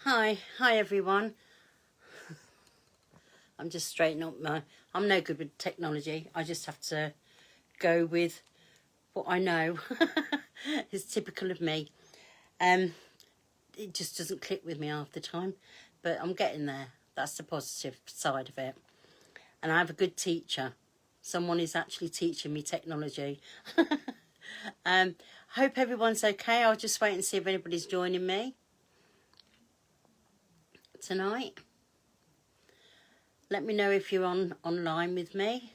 Hi everyone. I'm just straightening up I'm no good with technology. I just have to go with what I know. It's typical of me. It just doesn't click with me half the time, but I'm getting there. That's the positive side of it. And I have a good teacher. Someone is actually teaching me technology. Hope everyone's okay. I'll just wait and see if anybody's joining me tonight. Let me know if you're online with me.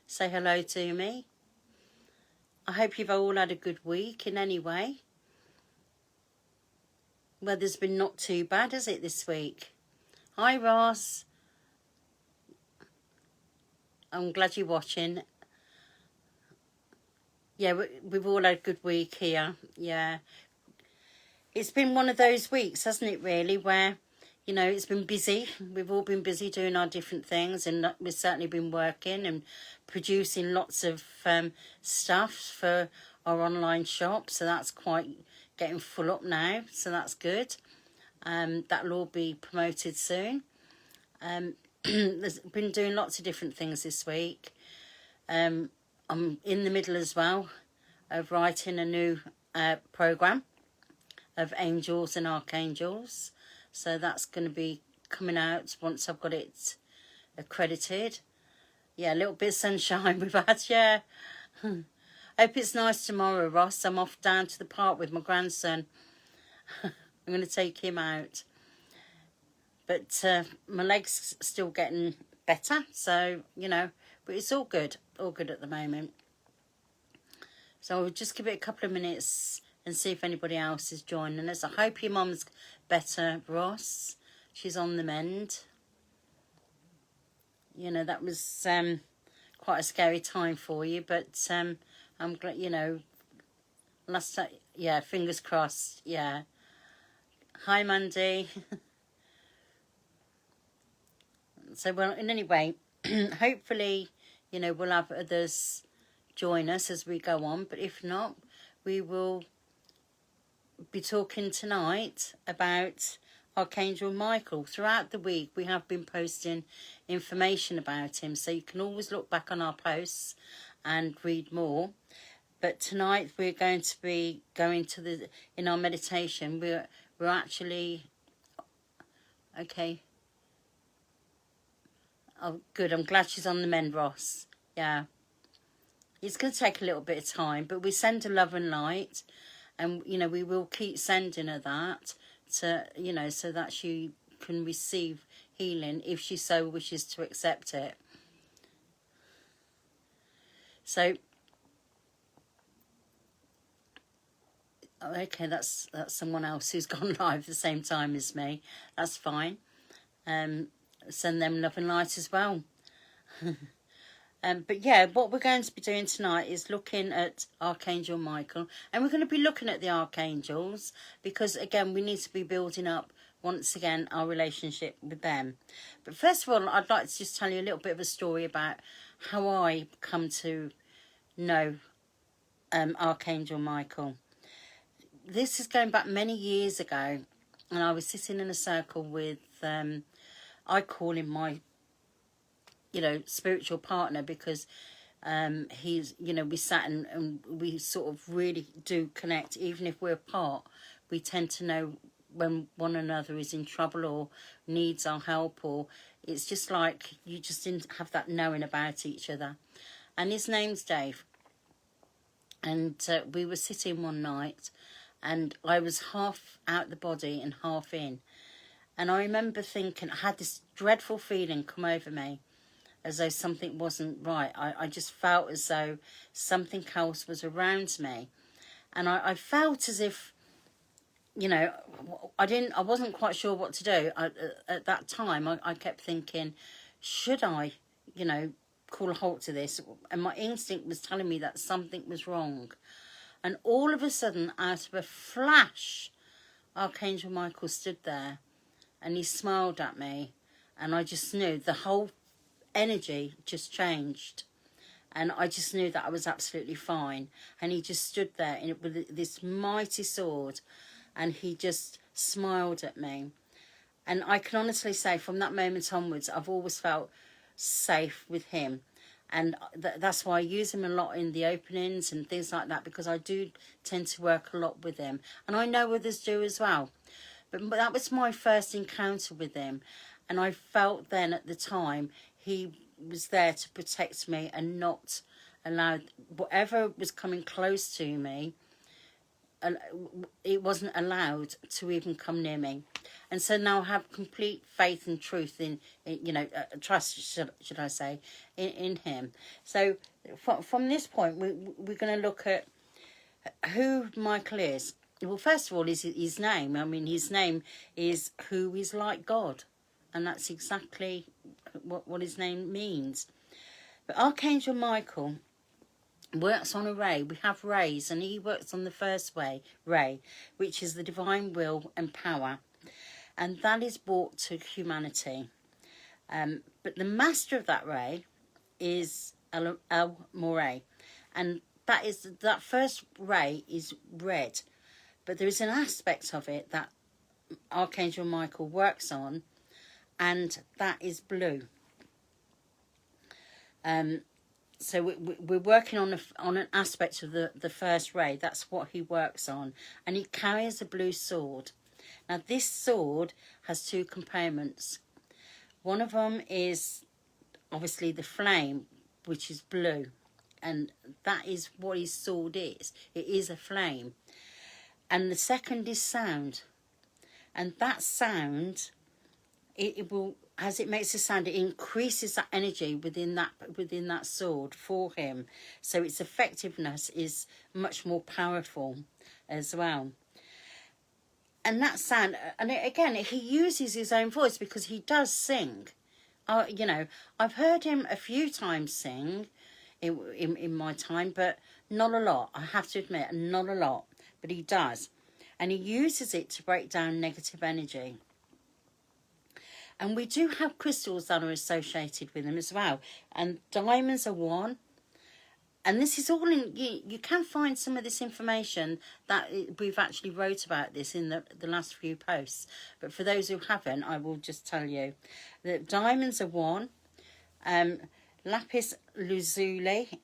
Say hello to me. I hope you've all had a good week in any way. Weather's been not too bad, has it, this week? Hi, Ross. I'm glad you're watching. Yeah, we've all had a good week here. Yeah. It's been one of those weeks, hasn't it, really, where, you know, it's been busy. We've all been busy doing our different things, and we've certainly been working and producing lots of stuff for our online shop. So that's quite getting full up now. So that's good. That'll all be promoted soon. There's been doing lots of different things this week. I'm in the middle as well of writing a new program of angels and archangels. So that's going to be coming out once I've got it accredited. Yeah, a little bit of sunshine we've had, yeah. Hope it's nice tomorrow, Ross. I'm off down to the park with my grandson. I'm going to take him out. But my leg's still getting better, so, you know, but it's all good at the moment. So I'll just give it a couple of minutes and see if anybody else is joining us. I hope your mum's better, Ross. She's on the mend. You know, that was quite a scary time for you, but I'm glad, you know, last time, yeah, fingers crossed, yeah. Hi, Mandy. So, well, in any way, hopefully, you know, we'll have others join us as we go on, but if not, we will be talking tonight about Archangel Michael. Throughout the week, we have been posting information about him, so you can always look back on our posts and read more. But tonight, we're going to be going to in our meditation, we're actually, okay. Oh, good. I'm glad she's on the mend, Ross. Yeah. It's going to take a little bit of time, but we send her love and light, and, you know, we will keep sending her that to, you know, so that she can receive healing if she so wishes to accept it. So, okay, that's someone else who's gone live at the same time as me. That's fine. Send them love and light as well. But yeah, what we're going to be doing tonight is looking at Archangel Michael, and we're going to be looking at the archangels because, again, we need to be building up once again our relationship with them. But first of all, I'd like to just tell you a little bit of a story about how I come to know Archangel Michael. This is going back many years ago, and I was sitting in a circle with I call him my, you know, spiritual partner, because he's, you know, we sat and we sort of really do connect. Even if we're apart, we tend to know when one another is in trouble or needs our help, or it's just like you just didn't have that knowing about each other. And his name's Dave. And we were sitting one night, and I was half out the body and half in. And I remember thinking, I had this dreadful feeling come over me, as though something wasn't right. I just felt as though something else was around me. And I felt as if, you know, I wasn't quite sure what to do. At that time, I kept thinking, should I, you know, call a halt to this? And my instinct was telling me that something was wrong. And all of a sudden, out of a flash, Archangel Michael stood there. And he smiled at me, and I just knew the whole energy just changed, and I just knew that I was absolutely fine. And he just stood there with this mighty sword, and he just smiled at me. And I can honestly say from that moment onwards, I've always felt safe with him. And that's why I use him a lot in the openings and things like that, because I do tend to work a lot with him. And I know others do as well. But that was my first encounter with him. And I felt then at the time he was there to protect me and not allow whatever was coming close to me, it wasn't allowed to even come near me. And so now I have complete faith and truth in trust, should I say, in him. So from this point, we're going to look at who Michael is. Well, first of all, is his name. I mean, his name is who is like God. And that's exactly what his name means. But Archangel Michael works on a ray. We have rays, and he works on the first ray, which is the divine will and power. And that is brought to humanity. But the master of that ray is El Morey. And that first ray is red. But there is an aspect of it that Archangel Michael works on, and that is blue. So we're working on an aspect of the first ray. That's what he works on. And he carries a blue sword. Now, this sword has two components. One of them is obviously the flame, which is blue. And that is what his sword is. It is a flame. And the second is sound. And that sound, it will, as it makes a sound, it increases that energy within that sword for him. So its effectiveness is much more powerful as well. And that sound, and again, he uses his own voice because he does sing. I've heard him a few times sing in my time, but not a lot. I have to admit, not a lot. But he does. And he uses it to break down negative energy. And we do have crystals that are associated with him as well. And diamonds are one. And this is all in, you can find some of this information that we've actually wrote about this in the last few posts. But for those who haven't, I will just tell you that diamonds are one. Lapis lazuli,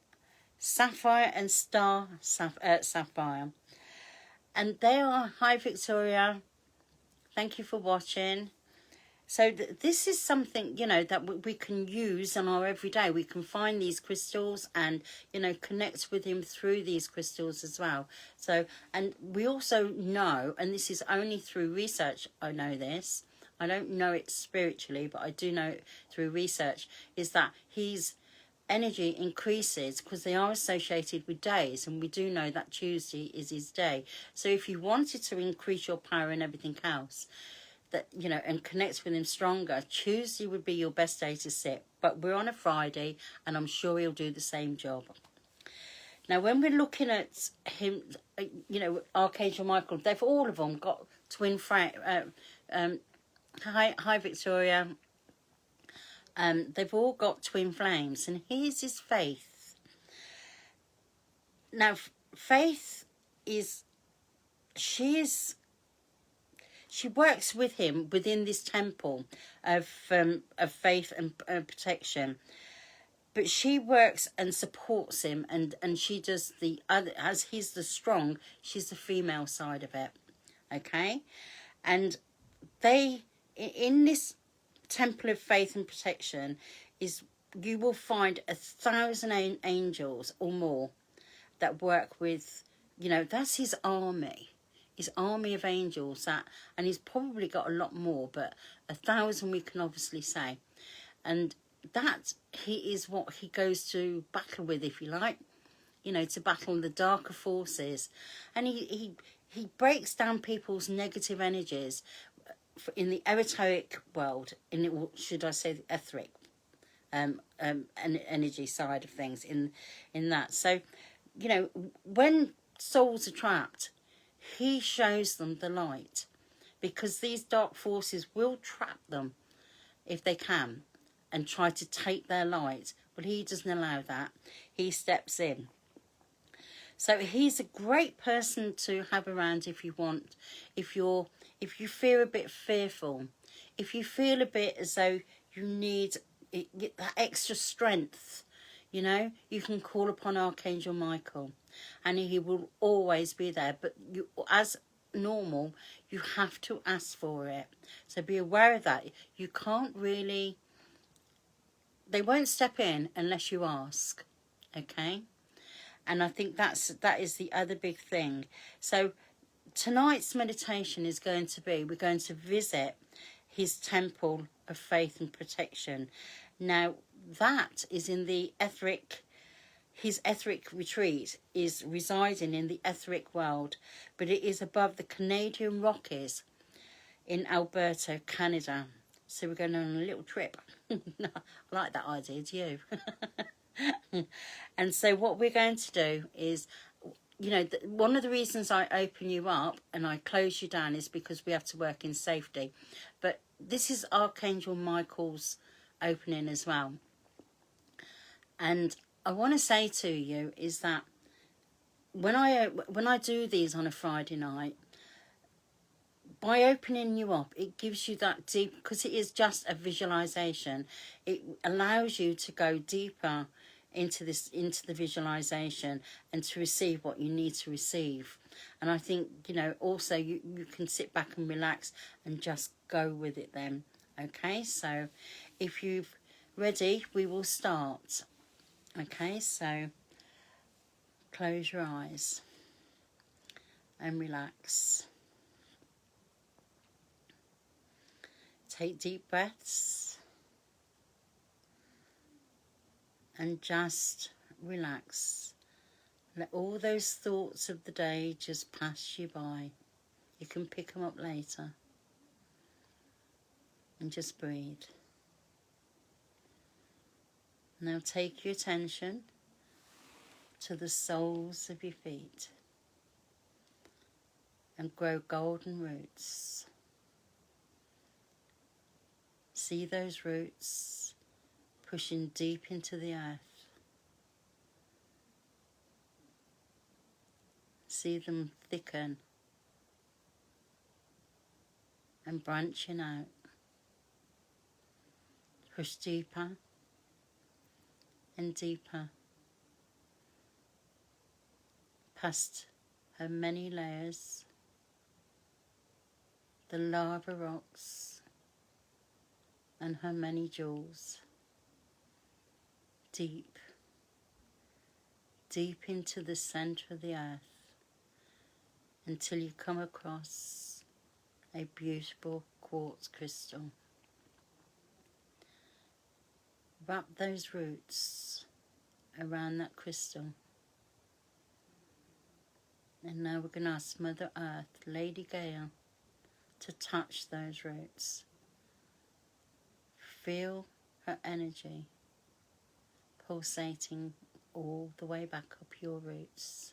sapphire and star sapphire. And they are, hi Victoria, thank you for watching. So this is something, that we can use in our everyday. We can find these crystals and, connect with him through these crystals as well. So, and we also know, and this is only through research, I know this. I don't know it spiritually, but I do know it through research, is that his energy increases because they are associated with days, and we do know that Tuesday is his day. So if you wanted to increase your power and everything else, that and connect with him stronger, Tuesday would be your best day to sit. But we're on a Friday, and I'm sure he'll do the same job. Now, when we're looking at him, Archangel Michael, they've all of them got twin flame. Hi Victoria. They've all got twin flames, and here's his faith. Now, Faith is, she works with him within this temple of faith and protection. But she works and supports him, and she does the other, as he's the strong, she's the female side of it. Okay? And they, in this temple of faith and protection, you will find 1,000 angels or more that work with, that's his army. His army of angels, and he's probably got a lot more, but 1,000 we can obviously say. And that he is what he goes to battle with, if you like, to battle the darker forces. And he breaks down people's negative energies in the esoteric world, should I say the etheric energy side of things in that. So, when souls are trapped, he shows them the light, because these dark forces will trap them if they can and try to take their light. But he doesn't allow that. He steps in. So he's a great person to have around if you want. If you feel a bit fearful, if you feel a bit as though you need that extra strength, you know, you can call upon Archangel Michael and he will always be there. But you, as normal, you have to ask for it. So be aware of that. You can't really, they won't step in unless you ask, okay? And I think that is the other big thing. So tonight's meditation is going to be, we're going to visit his temple of faith and protection. Now, that is in the etheric, his etheric retreat is residing in the etheric world, but it is above the Canadian Rockies in Alberta, Canada. So we're going on a little trip. I like that idea, do you? And so what we're going to do is, you know, one of the reasons I open you up and I close you down is because we have to work in safety. But this is Archangel Michael's opening as well. And I want to say to you is that when I do these on a Friday night, by opening you up, it gives you that deep, because it is just a visualization. It allows you to go deeper into the visualization and to receive what you need to receive. And I think, you know, also you can sit back and relax and just go with it then. Okay, so if you're ready, we will start. Okay, so close your eyes and relax. Take deep breaths and just relax. Let all those thoughts of the day just pass you by. You can pick them up later. And just breathe. Now take your attention to the soles of your feet and grow golden roots. See those roots pushing deep into the earth. See them thicken and branching out. Push deeper and deeper past her many layers, the lava rocks and her many jewels. Deep, deep into the center of the earth until you come across a beautiful quartz crystal. Wrap those roots around that crystal. And now we're going to ask Mother Earth, Lady Gaia, to touch those roots. Feel her energy pulsating all the way back up your roots.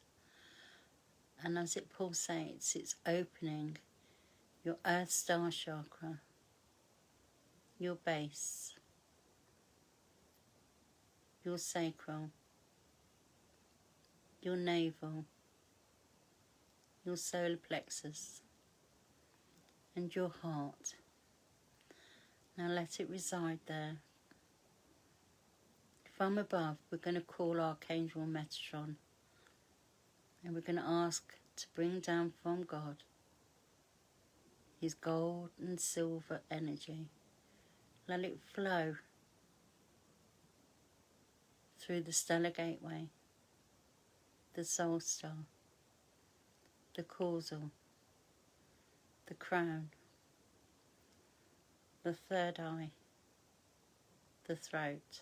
And as it pulsates, it's opening your Earth Star chakra, your base, your sacral, your navel, your solar plexus, and your heart. Now let it reside there. From above, we're going to call Archangel Metatron, and we're going to ask to bring down from God his gold and silver energy. Let it flow through the stellar gateway, the soul star, the causal, the crown, the third eye, the throat,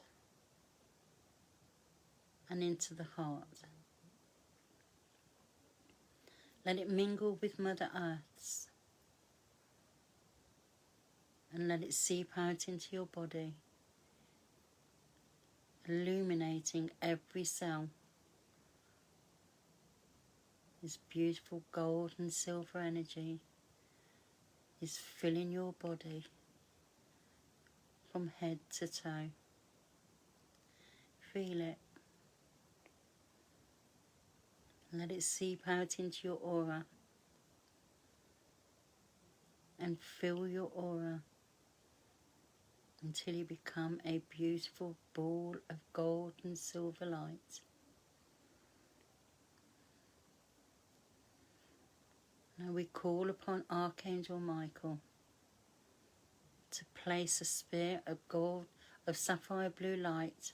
and into the heart. Let it mingle with Mother Earth's and let it seep out into your body, illuminating every cell. This beautiful gold and silver energy is filling your body from head to toe. Feel it. Let it seep out into your aura and fill your aura until you become a beautiful ball of gold and silver light. Now we call upon Archangel Michael to place a spear of gold, of sapphire blue light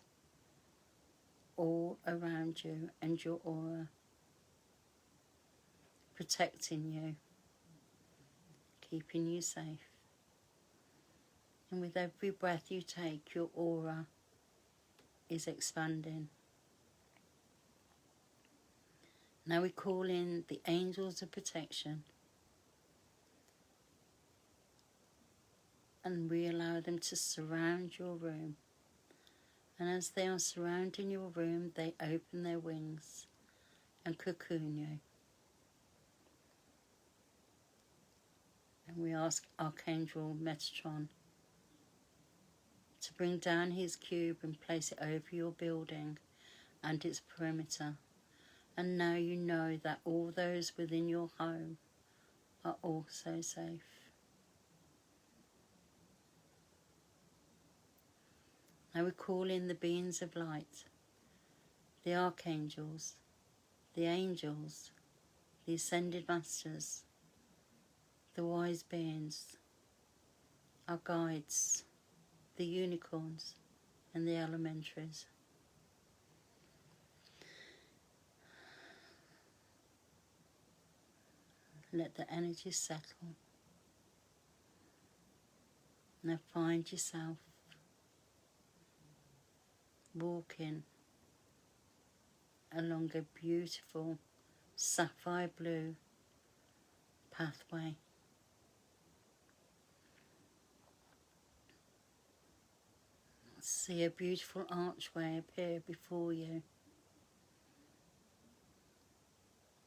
all around you and your aura, protecting you, keeping you safe. And with every breath you take, your aura is expanding. Now we call in the angels of protection, and we allow them to surround your room. And as they are surrounding your room, they open their wings and cocoon you. And we ask Archangel Metatron to bring down his cube and place it over your building and its perimeter. And now you know that all those within your home are also safe. Now we call in the beings of light, the archangels, the angels, the ascended masters, the wise beings, our guides, the unicorns, and the elementaries. Let the energy settle. Now find yourself walking along a beautiful sapphire blue pathway. See a beautiful archway appear before you.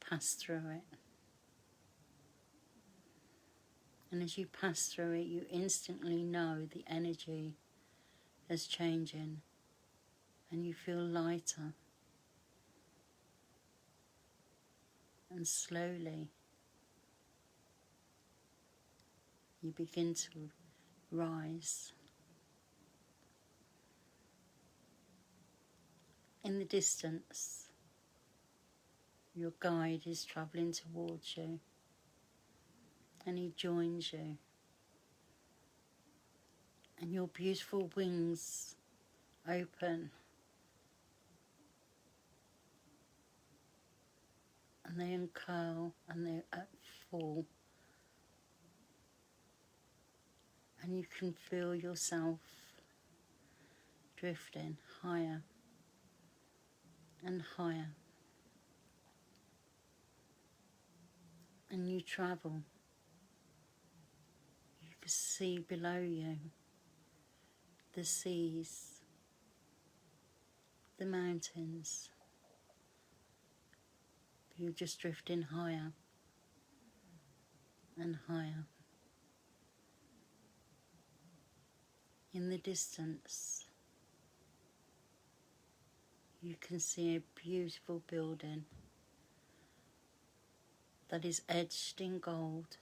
Pass through it. And as you pass through it, you instantly know the energy is changing and you feel lighter. And slowly you begin to rise. In the distance, your guide is travelling towards you, and he joins you. And your beautiful wings open, and they uncurl and they're at full. And you can feel yourself drifting higher and higher. And you travel. You can see below you the seas, the mountains. You're just drifting higher and higher. In the distance, you can see a beautiful building that is edged in gold.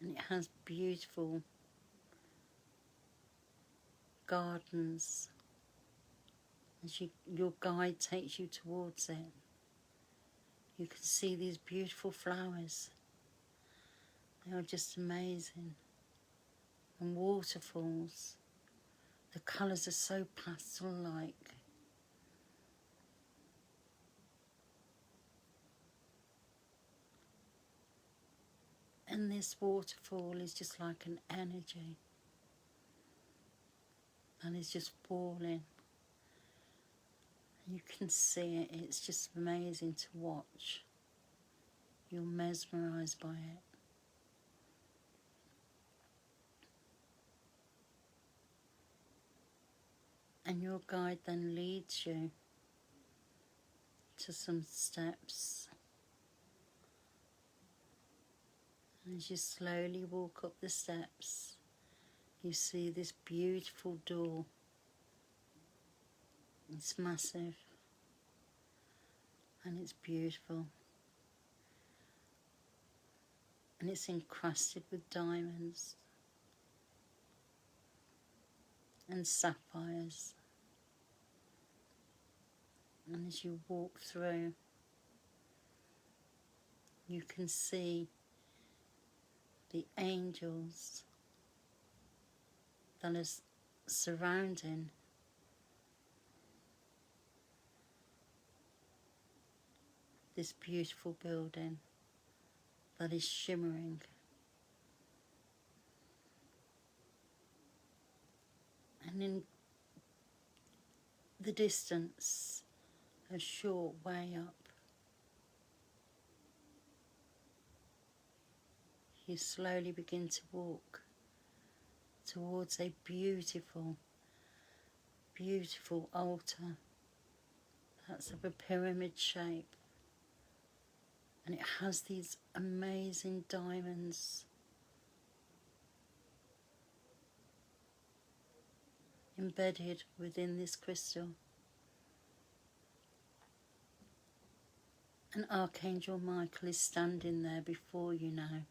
And it has beautiful gardens. As your guide takes you towards it, you can see these beautiful flowers. They are just amazing. And waterfalls. The colours are so pastel-like. And this waterfall is just like an energy. And it's just falling. You can see it. It's just amazing to watch. You're mesmerised by it. And your guide then leads you to some steps. And as you slowly walk up the steps, you see this beautiful door. It's massive and it's beautiful. and it's encrusted with diamonds and sapphires. And as you walk through, you can see the angels that are surrounding this beautiful building that is shimmering. And in the distance, a short way up, you slowly begin to walk towards a beautiful, beautiful altar that's of a pyramid shape, and it has these amazing diamonds embedded within this crystal. And Archangel Michael is standing there before you now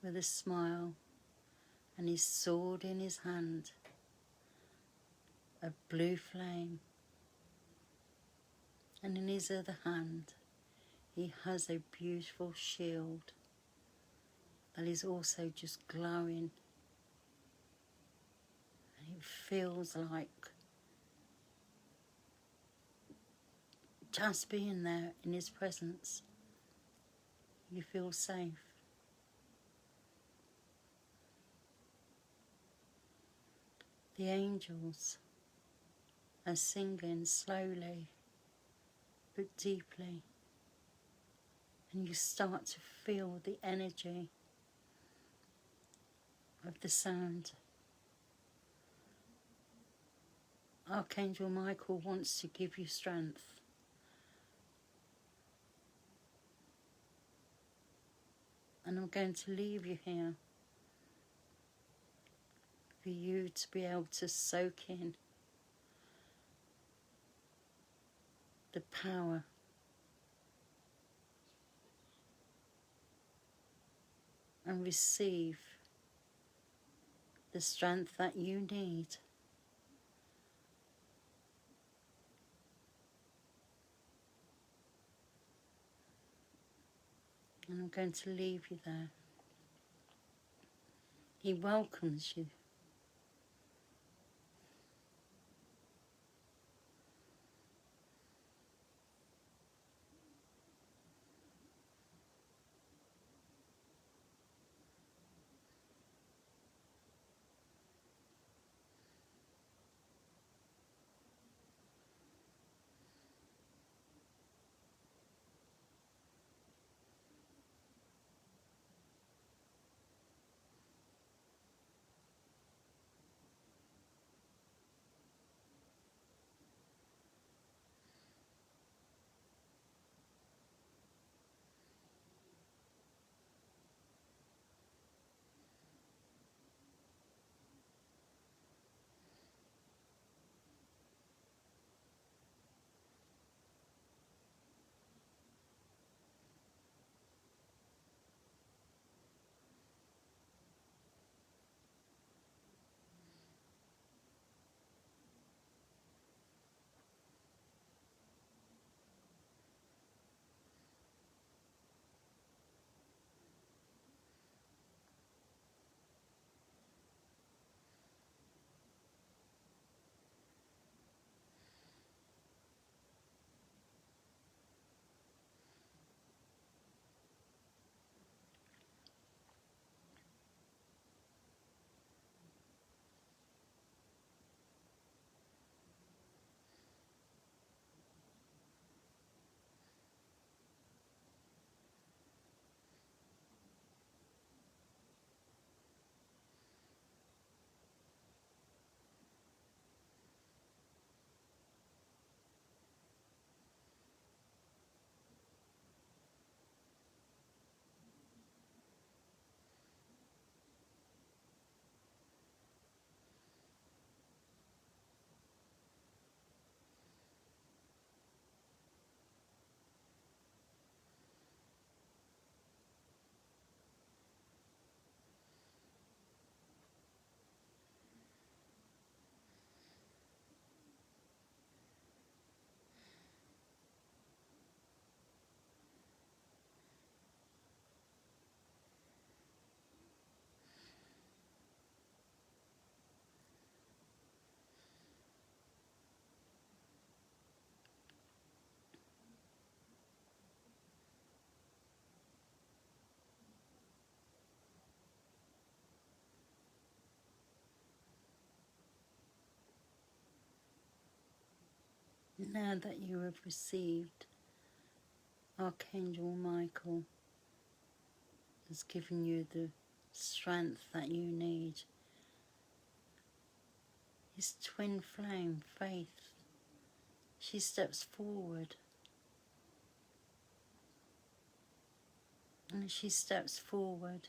with a smile and his sword in his hand, a blue flame, and in his other hand he has a beautiful shield that is also just glowing, and it feels like just being there in his presence, you feel safe. The angels are singing slowly but deeply, and you start to feel the energy of the sound. Archangel Michael wants to give you strength, and I'm going to leave you here for you to be able to soak in the power and receive the strength that you need. And I'm going to leave you there. He welcomes you. Now that you have received, Archangel Michael has given you the strength that you need. His twin flame, Faith, she steps forward. And as she steps forward,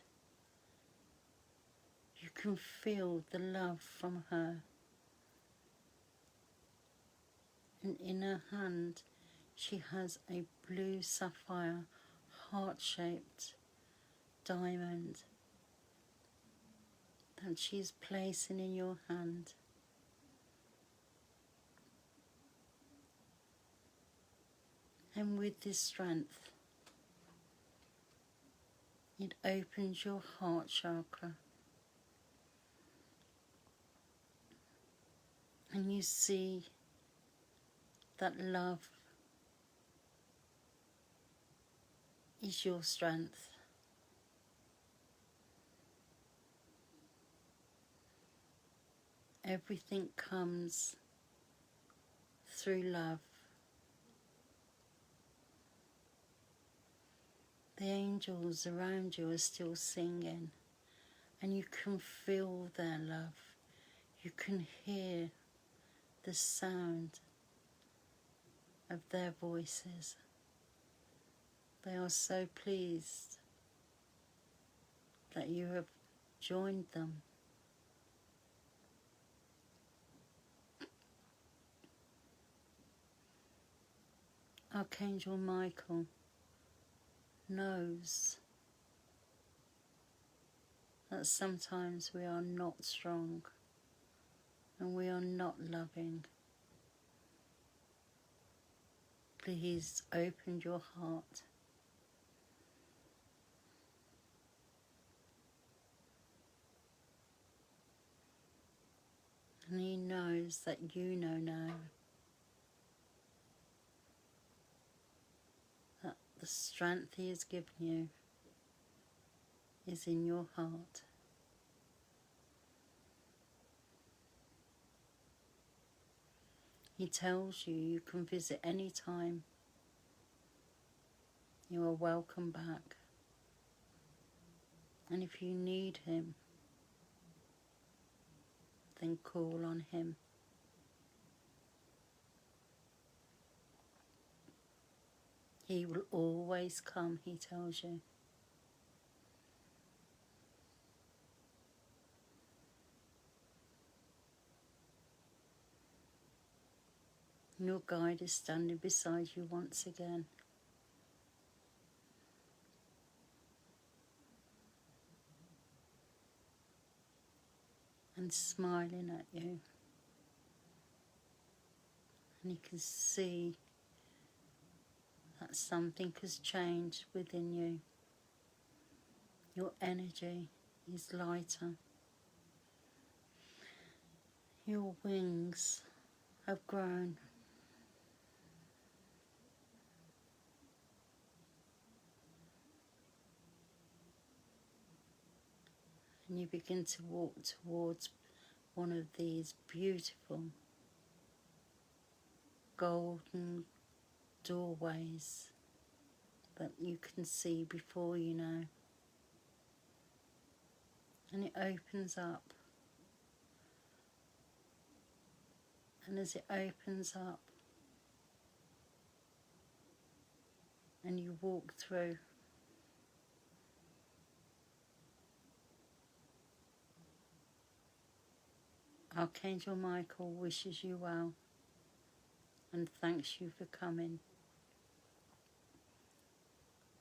you can feel the love from her. And in her hand, she has a blue sapphire, heart-shaped diamond that she's placing in your hand. And with this strength, it opens your heart chakra. And you see that love is your strength. Everything comes through love. The angels around you are still singing, and you can feel their love. You can hear the sound of their voices. They are so pleased that you have joined them. Archangel Michael knows that sometimes we are not strong and we are not loving. Please open your heart. And he knows that you know now that the strength he has given you is in your heart. He tells you you can visit any time. You are welcome back. And if you need him, then call on him. He will always come, he tells you. Your guide is standing beside you once again. And smiling at you. And you can see that something has changed within you. Your energy is lighter. Your wings have grown. And you begin to walk towards one of these beautiful golden doorways that you can see before you now. And it opens up. And as it opens up and you walk through, Archangel Michael wishes you well and thanks you for coming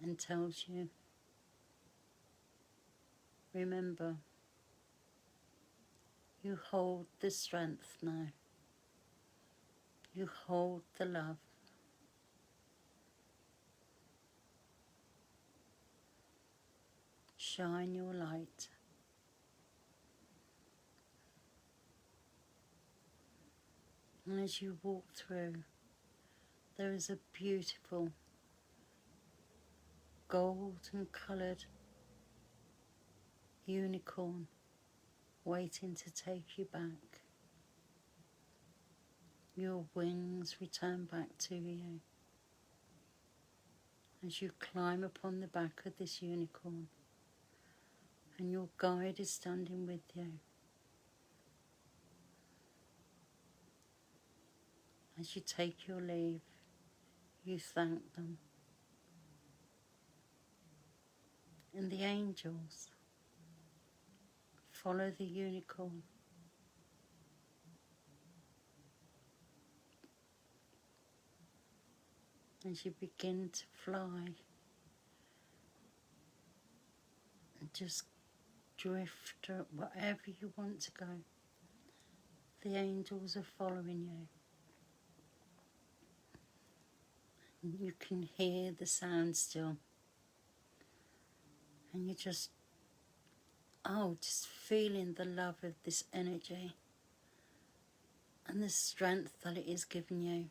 and tells you, remember, you hold the strength now. You hold the love. Shine your light. And as you walk through, there is a beautiful golden coloured unicorn waiting to take you back. Your wings return back to you as you climb upon the back of this unicorn, and your guide is standing with you. As you take your leave, you thank them. And the angels follow the unicorn. As you begin to fly and just drift wherever you want to go, the angels are following you. And you can hear the sound still. And you're just feeling the love of this energy and the strength that it is giving you.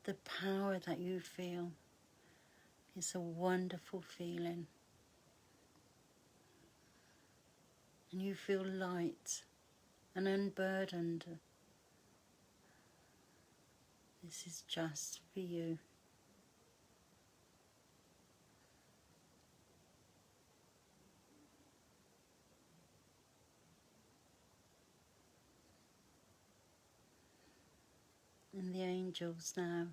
The power that you feel is a wonderful feeling. And you feel light and unburdened. This is just for you. And the angels now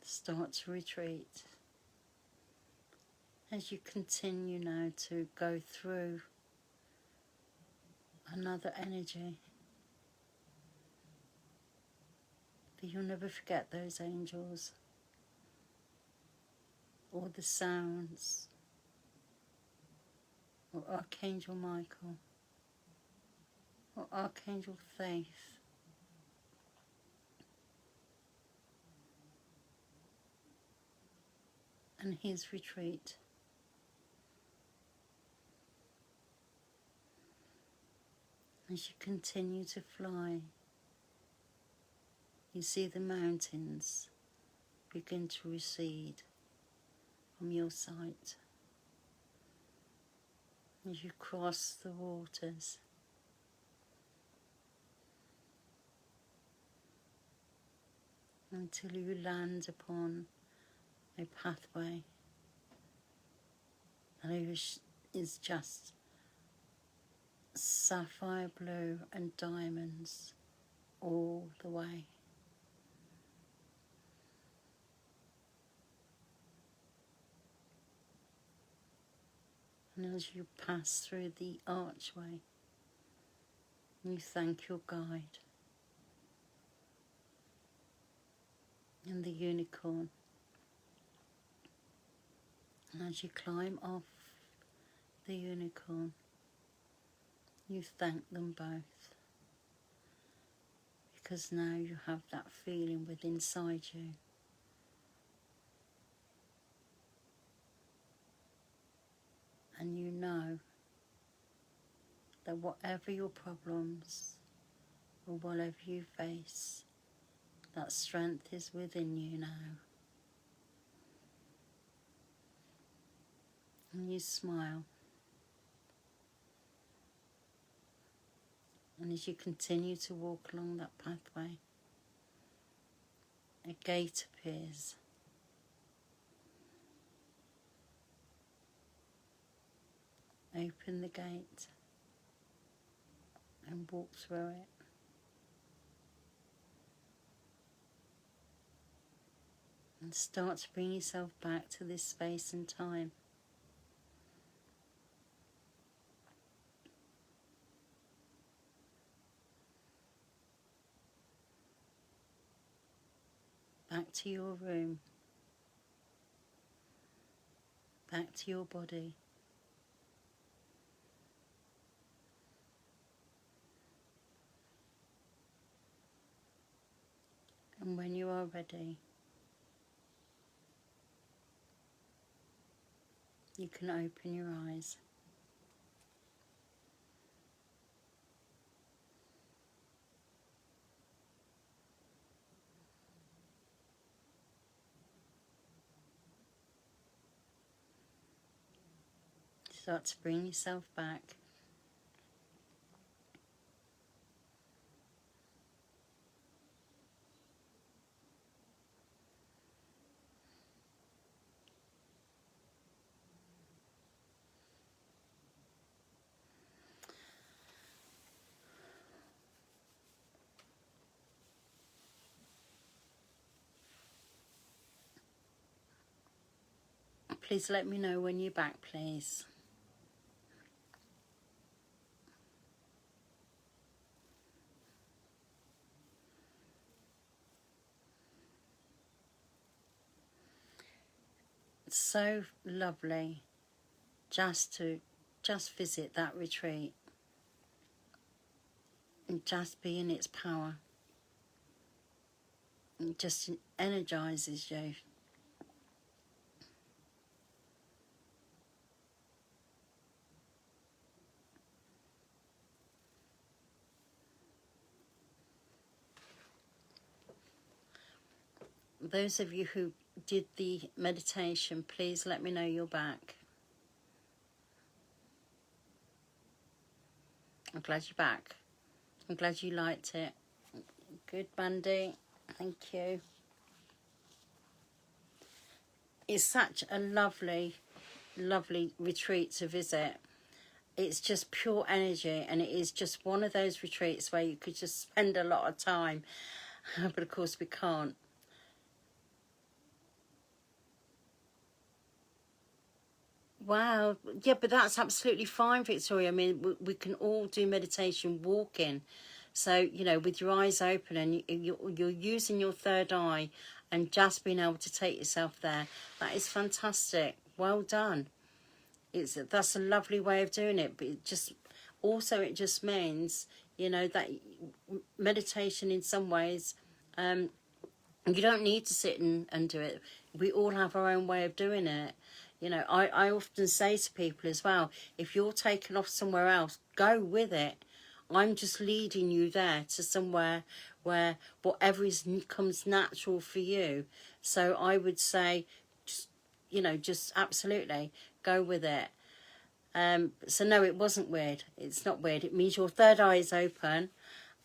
start to retreat as you continue now to go through another energy. But you'll never forget those angels or the sounds or Archangel Michael or Archangel Faith. And his retreat. As you continue to fly, you see the mountains begin to recede from your sight. As you cross the waters, until you land upon a pathway that is just sapphire blue and diamonds all the way. And as you pass through the archway, you thank your guide and the unicorn. And as you climb off the unicorn, you thank them both, because now you have that feeling within inside you and you know that whatever your problems or whatever you face, that strength is within you now. And you smile. And as you continue to walk along that pathway, a gate appears. Open the gate and walk through it. And start to bring yourself back to this space and time. Back to your room. Back to your body. And when you are ready, you can open your eyes. Start to bring yourself back. please let me know when you're back, please. It's so lovely just to visit that retreat and just be in its power. It just energizes you. Those of you who did the meditation, please let me know you're back. I'm glad you're back. I'm glad you liked it. Good, Mandy. Thank you. It's such a lovely, lovely retreat to visit. It's just pure energy, and it is just one of those retreats where you could just spend a lot of time, but of course we can't. Wow. Yeah, but that's absolutely fine, Victoria. I mean, we can all do meditation walking. So, you know, with your eyes open and you're using your third eye and just being able to take yourself there. That is fantastic. Well done. That's a lovely way of doing it. But it just means, you know, that meditation in some ways, you don't need to sit and do it. We all have our own way of doing it. You know, I often say to people as well, if you're taken off somewhere else, go with it. I'm just leading you there to somewhere where whatever comes natural for you. So I would say, just, you know, just absolutely go with it. So no, it wasn't weird. It's not weird. It means your third eye is open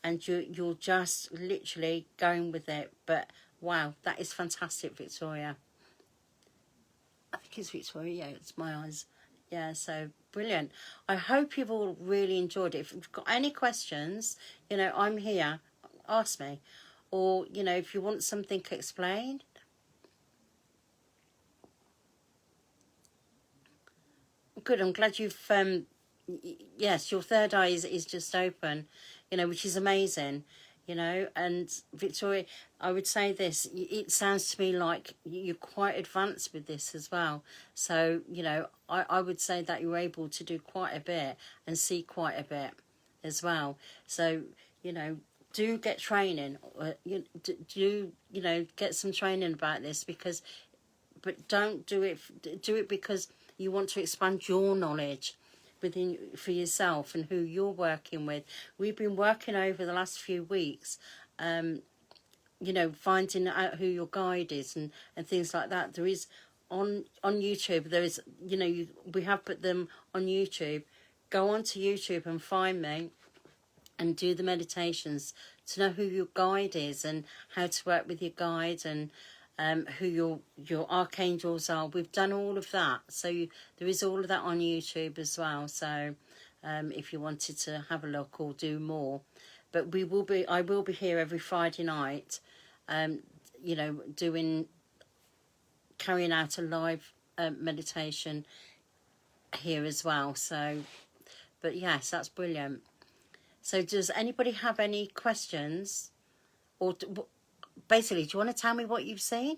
and you're just literally going with it. But wow, that is fantastic, Victoria. I think it's Victoria, yeah, it's my eyes. Yeah, so brilliant. I hope you've all really enjoyed it. If you've got any questions, you know, I'm here. Ask me. Or, you know, if you want something explained. Good, I'm glad you've, yes, your third eye is just open, you know, which is amazing. You know, and Victoria, I would say this, it sounds to me like you're quite advanced with this as well. So, you know, I would say that you're able to do quite a bit and see quite a bit as well. So, you know, do get training, you know, get some training about this but don't do it because you want to expand your knowledge within for yourself and who you're working with. We've been working over the last few weeks, you know, finding out who your guide is and things like that. There is on YouTube, there is, you know, we have put them on YouTube. Go onto YouTube and find me and do the meditations to know who your guide is and how to work with your guide and who your archangels are. We've done all of that, so there is all of that on YouTube as well. So if you wanted to have a look or do more, but I will be here every Friday night, you know, carrying out a live meditation here as well. So, but yes, that's brilliant. So does anybody have any questions, or basically, do you want to tell me what you've seen?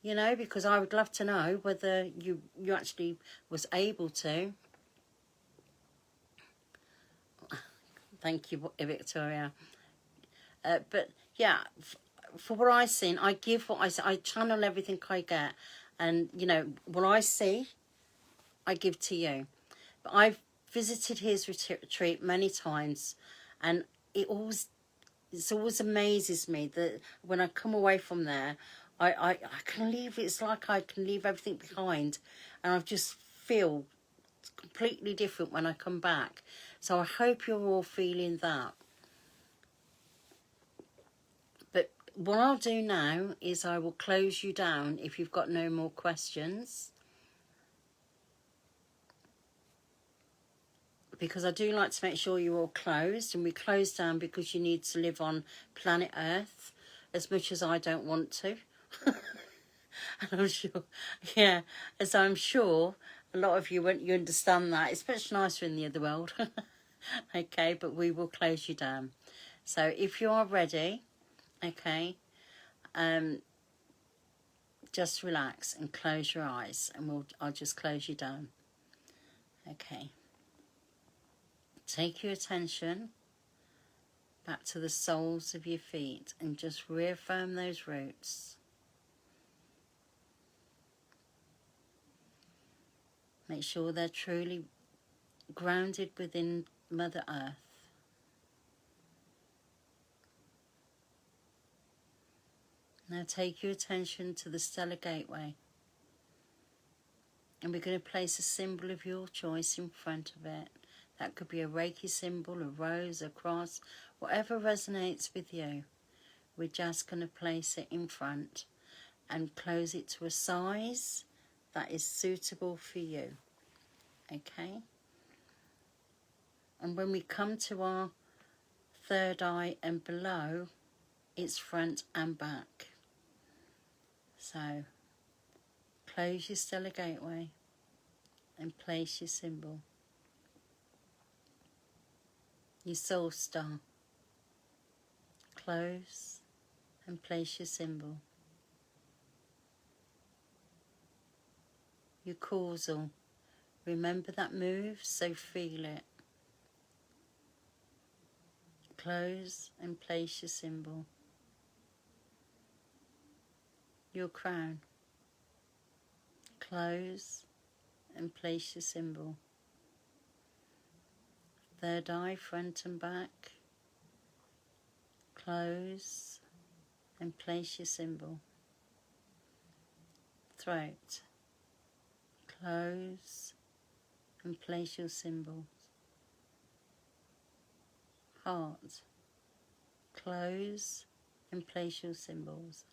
You know, because I would love to know whether you actually was able to. Thank you, Victoria. But yeah, for what I've seen, I give what I see. I channel everything I get, and you know what I see, I give to you. But I've visited his retreat many times, and it always amazes me that when I come away from there, I can leave. It's like I can leave everything behind, and I just feel completely different when I come back. So I hope you're all feeling that. But what I'll do now is I will close you down if you've got no more questions, because I do like to make sure you're all closed, and we close down because you need to live on planet Earth as much as I don't want to. And I'm sure, yeah, as I'm sure a lot of you, when you understand that, it's much nicer in the other world. Okay, but we will close you down. So if you are ready, okay, just relax and close your eyes, and I'll just close you down. Okay. Take your attention back to the soles of your feet and just reaffirm those roots. Make sure they're truly grounded within Mother Earth. Now take your attention to the stellar gateway, and we're going to place a symbol of your choice in front of it. That could be a Reiki symbol, a rose, a cross, whatever resonates with you. We're just going to place it in front and close it to a size that is suitable for you. Okay? And when we come to our third eye and below, it's front and back. So close your stellar gateway and place your symbol. Your soul star. Close and place your symbol. Your causal. Remember that move, so feel it. Close and place your symbol. Your crown. Close and place your symbol. Third eye, front and back. Close and place your symbol. Throat. Close and place your symbols. Heart. Close and place your symbols.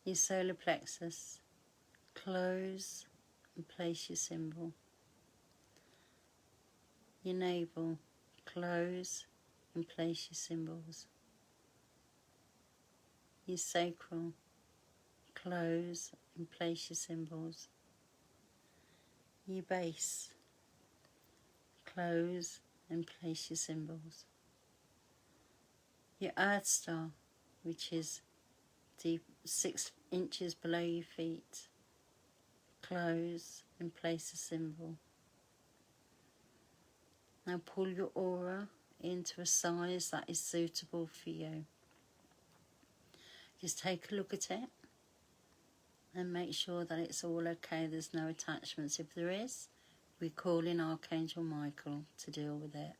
Your solar plexus. Close and place your symbol. Your navel. Close and place your symbols. Your sacral. Close and place your symbols. Your base. Close and place your symbols. Your earth star, which is deep 6 inches below your feet. Close and place a symbol. Now pull your aura into a size that is suitable for you. Just take a look at it and make sure that it's all okay. There's no attachments. If there is, we call in Archangel Michael to deal with it.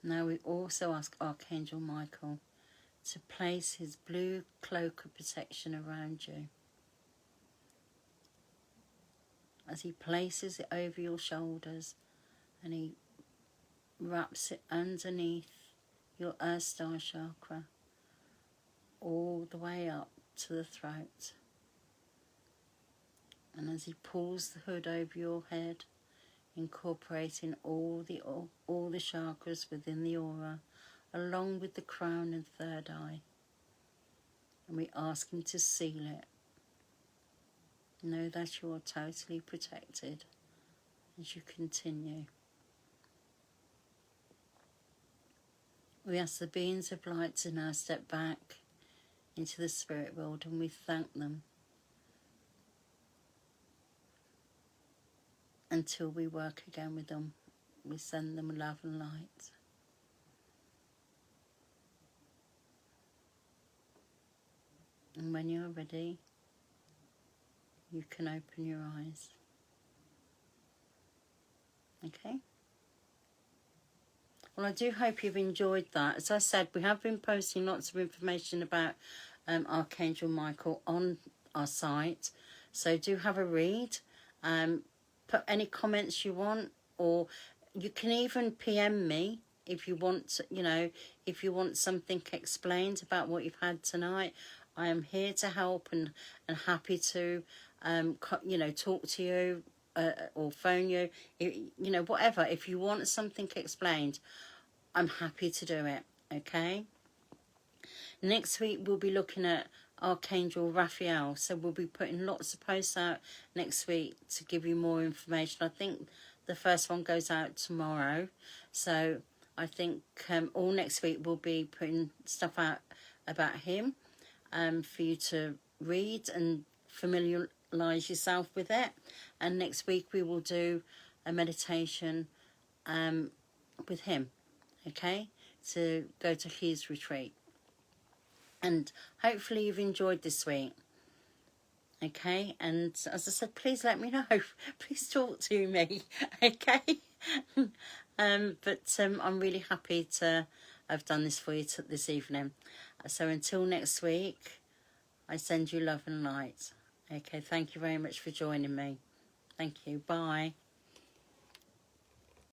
Now we also ask Archangel Michael to place his blue cloak of protection around you. As he places it over your shoulders and he wraps it underneath your Earth Star chakra all the way up to the throat. And as he pulls the hood over your head, incorporating all the chakras within the aura, along with the crown and third eye. And we ask him to seal it. Know that you are totally protected as you continue. We ask the beings of light to now step back into the spirit world, and we thank them until we work again with them. We send them love and light. And when you're ready, you can open your eyes. Okay? Well, I do hope you've enjoyed that. As I said, we have been posting lots of information about Archangel Michael on our site. So do have a read. Put any comments you want, or you can even PM me if you want to, if you want something explained about what you've had tonight. I am here to help and happy to, talk to you or phone you, you know, whatever. If you want something explained, I'm happy to do it. Okay. Next week we'll be looking at Archangel Raphael, so we'll be putting lots of posts out next week to give you more information. I think the first one goes out tomorrow, so I think all next week we'll be putting stuff out about him for you to read and familiarize yourself with it. And next week we will do a meditation with him, okay, to go to his retreat. And hopefully you've enjoyed this week, okay? And as I said, please let me know. Please talk to me, okay? But I'm really happy to have done this for you this evening. So until next week, I send you love and light. Okay, thank you very much for joining me. Thank you. Bye.